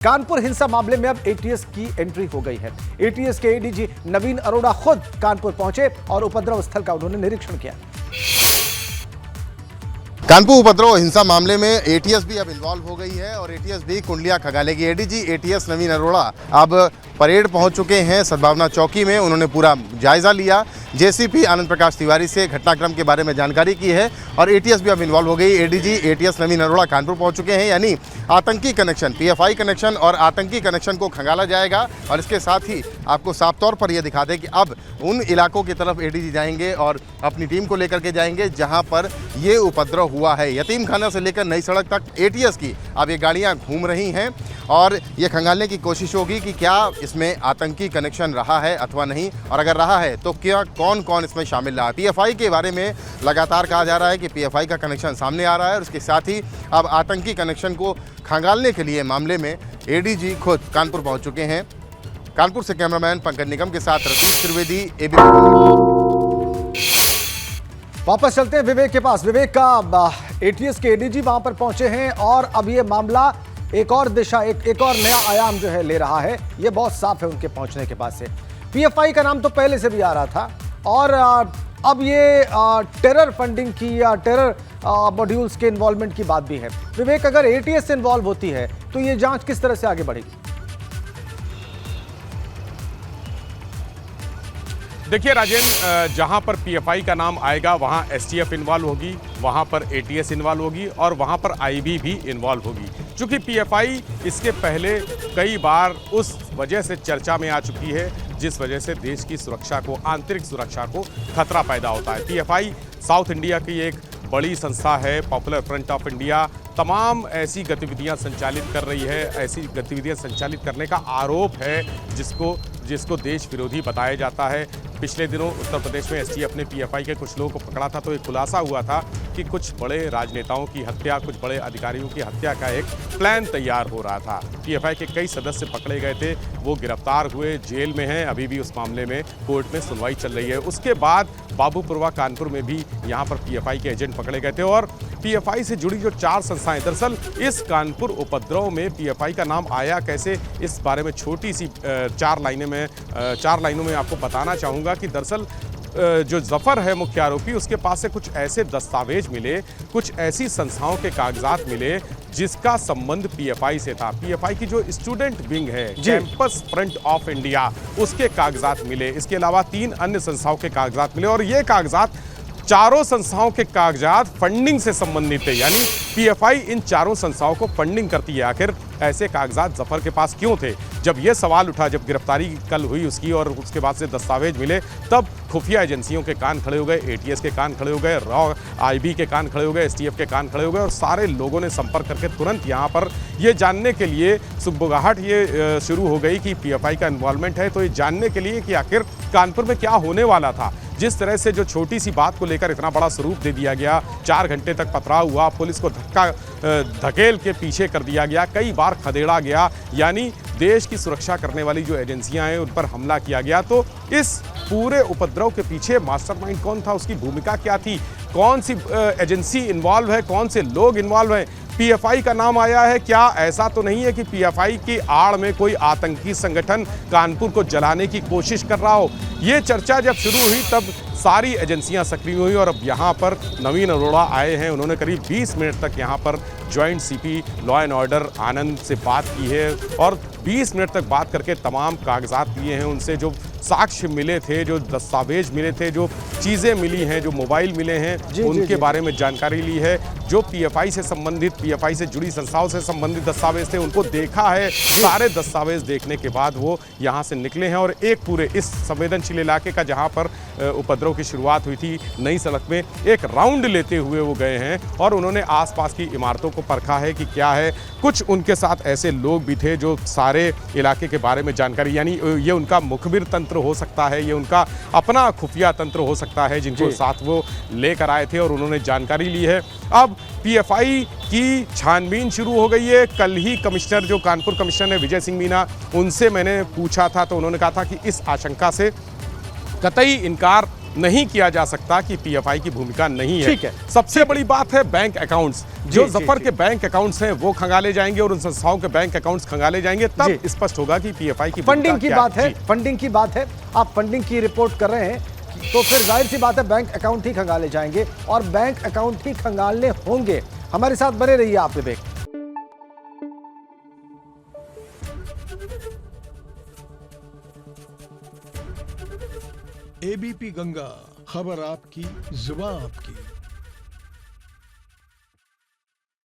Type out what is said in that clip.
कानपुर हिंसा मामले में अब एटीएस की एंट्री हो गई है। एटीएस के एडीजी नवीन अरोड़ा खुद कानपुर पहुंचे और उपद्रव स्थल का उन्होंने निरीक्षण किया। कानपुर उपद्रव हिंसा मामले में एटीएस भी अब इन्वॉल्व हो गई है और एटीएस भी कुंडलियां खंगालेगी। एडीजी एटीएस नवीन अरोड़ा अब परेड पहुंच चुके हैं सद्भावना चौकी में। उन्होंने पूरा जायजा लिया। जेसीपी आनंद प्रकाश तिवारी से घटनाक्रम के बारे में जानकारी की है और एटीएस भी अब इन्वॉल्व हो गई। एडीजी एटीएस नवीन अरोड़ा कानपुर पहुंच चुके हैं, यानी आतंकी कनेक्शन, पीएफआई कनेक्शन और आतंकी कनेक्शन को खंगाला जाएगा। और इसके साथ ही आपको साफ तौर पर यह दिखा दें कि अब उन इलाकों की तरफ एडीजी जाएंगे और अपनी टीम को लेकर के जाएंगे जहां पर ये उपद्रव हुआ है। यतीम खाना से लेकर नई सड़क तक एटीएस की अब ये गाड़ियां घूम रही हैं और ये खंगालने की कोशिश होगी कि क्या इसमें आतंकी कनेक्शन रहा है अथवा नहीं, और अगर रहा है तो क्या कौन कौन इसमें शामिल रहा है। पीएफआई के बारे में लगातार कहा जा रहा है कि पीएफआई का कनेक्शन सामने आ रहा है और उसके साथ ही अब आतंकी कनेक्शन को खंगालने के लिए मामले में एडीजी खुद कानपुर पहुंच चुके हैं। कानपुर से कैमरामैन पंकज निगम के साथ रतीश त्रिवेदी, एबीपी। वापस चलते हैं विवेक के पास। विवेक का एटीएस के एडीजी वहां पर पहुंचे हैं और अब ये मामला एक और दिशा, एक और नया आयाम जो है ले रहा है। ये बहुत साफ है उनके पहुंचने के बाद से। पीएफआई का नाम तो पहले से भी आ रहा था और अब ये टेरर फंडिंग की या टेरर मॉड्यूल्स के इन्वॉल्वमेंट की बात भी है। विवेक, अगर एटीएस इन्वॉल्व होती है तो ये जांच किस तरह से आगे बढ़ेगी? देखिए राजेंद्र, जहां पर पीएफआई का नाम आएगा वहां एसटीएफ इन्वॉल्व होगी, वहां पर एटीएस इन्वॉल्व होगी और वहां पर आईबी भी इन्वॉल्व होगी। क्योंकि पीएफआई इसके पहले कई बार उस वजह से चर्चा में आ चुकी है जिस वजह से देश की सुरक्षा को, आंतरिक सुरक्षा को खतरा पैदा होता है। पीएफआई साउथ इंडिया की एक बड़ी संस्था है। पॉपुलर फ्रंट ऑफ इंडिया तमाम ऐसी गतिविधियां संचालित कर रही है। ऐसी गतिविधियां संचालित करने का आरोप है जिसको देश विरोधी बताया जाता है। पिछले दिनों उत्तर प्रदेश में एसटीएफ ने पीएफआई के कुछ लोगों को पकड़ा था तो एक खुलासा हुआ था कि कुछ बड़े राजनेताओं की हत्या, कुछ बड़े अधिकारियों की हत्या का एक प्लान तैयार हो रहा था। पीएफआई के कई सदस्य पकड़े गए थे, वो गिरफ्तार हुए, जेल में हैं, अभी भी उस मामले में कोर्ट में सुनवाई चल रही है। उसके बाद बाबूपुरवा कानपुर में भी यहाँ पर पीएफआई के एजेंट पकड़े गए थे और पीएफआई से जुड़ी जो 4 संस्थाएं, दरअसल इस कानपुर उपद्रव में पीएफआई का नाम आया कैसे, इस बारे में छोटी सी 4 लाइनों में आपको बताना चाहूँगा कि दरअसल जो जफर है मुख्य आरोपी, उसके पास से कुछ ऐसे दस्तावेज मिले, कुछ ऐसी संस्थाओं के कागजात मिले जिसका संबंध पीएफआई से था। पीएफआई की जो स्टूडेंट विंग है, कैंपस फ्रंट ऑफ इंडिया, उसके कागजात मिले। इसके अलावा 3 अन्य संस्थाओं के कागजात मिले और ये कागजात, चारों संस्थाओं के कागजात फंडिंग से संबंधित थे। यानी पीएफआई इन चारों संस्थाओं को फंडिंग करती है। आखिर ऐसे कागजात जफर के पास क्यों थे? जब यह सवाल उठा, जब गिरफ्तारी कल हुई उसकी और उसके बाद से दस्तावेज मिले, तब खुफिया एजेंसियों के कान खड़े हो गए, एटीएस के कान खड़े हो गए, रॉ आईबी के कान खड़े हो गए, एसटीएफ के कान खड़े हो गए और सारे लोगों ने संपर्क करके तुरंत यहाँ पर ये जानने के लिए सुगबुगाहट ये शुरू हो गई कि पीएफआई का इन्वॉल्वमेंट है। तो ये जानने के लिए कि आखिर कानपुर में क्या होने वाला था। जिस तरह से जो छोटी सी बात को लेकर इतना बड़ा स्वरूप दे दिया गया, 4 घंटे तक पथराव हुआ, पुलिस को धकेल के पीछे कर दिया गया, कई बार खदेड़ा गया, यानी देश की सुरक्षा करने वाली जो एजेंसियां हैं उन पर हमला किया गया। तो इस पूरे उपद्रव के पीछे मास्टरमाइंड कौन था, उसकी भूमिका क्या थी, कौन सी एजेंसी इन्वॉल्व है, कौन से लोग इन्वॉल्व हैं? पीएफआई का नाम आया है, क्या ऐसा तो नहीं है कि पीएफआई की आड़ में कोई आतंकी संगठन कानपुर को जलाने की कोशिश कर रहा हो? ये चर्चा जब शुरू हुई तब सारी एजेंसियां सक्रिय हुई और अब यहाँ पर नवीन अरोड़ा आए हैं। उन्होंने करीब 20 मिनट तक यहाँ पर joint CP law and order Anand से बात की है और 20 मिनट तक बात करके तमाम कागजात लिए हैं उनसे, जो साक्ष्य मिले थे, जो दस्तावेज मिले थे, जो चीज़ें मिली हैं, जो मोबाइल मिले हैं, उनके बारे में जानकारी ली है। जो पीएफआई से संबंधित, पीएफआई से जुड़ी संस्थाओं से संबंधित दस्तावेज थे उनको देखा है। सारे दस्तावेज देखने के बाद वो यहाँ से निकले हैं और एक पूरे इस संवेदनशील इलाके का, जहाँ पर उपद्रव की शुरुआत हुई थी नई सड़क में, एक राउंड लेते हुए वो गए हैं और उन्होंने आसपास की इमारतों को परखा है कि क्या है। कुछ उनके साथ ऐसे लोग भी थे जो सारे इलाके के बारे में जानकारी, यानी ये उनका मुखबिर तंत्र हो सकता है, ये उनका अपना खुफिया तंत्र हो सकता है, जिनको साथ वो लेकर आए थे और उन्होंने जानकारी ली है। अब पीएफआई की छानबीन शुरू हो गई है। कल ही कमिश्नर, जो कानपुर कमिश्नर है विजय सिंह मीना, उनसे मैंने पूछा था तो उन्होंने कहा था कि इस आशंका से कतई इनकार नहीं किया जा सकता कि पीएफआई की भूमिका नहीं है। ठीक है। सबसे बड़ी बात है बैंक अकाउंट्स। जो जी, जफर जी। के बैंक अकाउंट्स हैं वो खंगाले जाएंगे और उन संस्थाओं के बैंक अकाउंट्स खंगाले जाएंगे, तब जी। स्पष्ट होगा कि पीएफआई की फंडिंग भूमिका की क्या बात है, जी। फंडिंग की बात है। आप फंडिंग की रिपोर्ट कर रहे हैं तो फिर जाहिर सी बात है बैंक अकाउंट ही खंगाले जाएंगे और बैंक अकाउंट ही खंगालने होंगे। हमारे साथ बने रहिए आप विवेक। एबीपी गंगा, खबर आपकी, जुबान आपकी।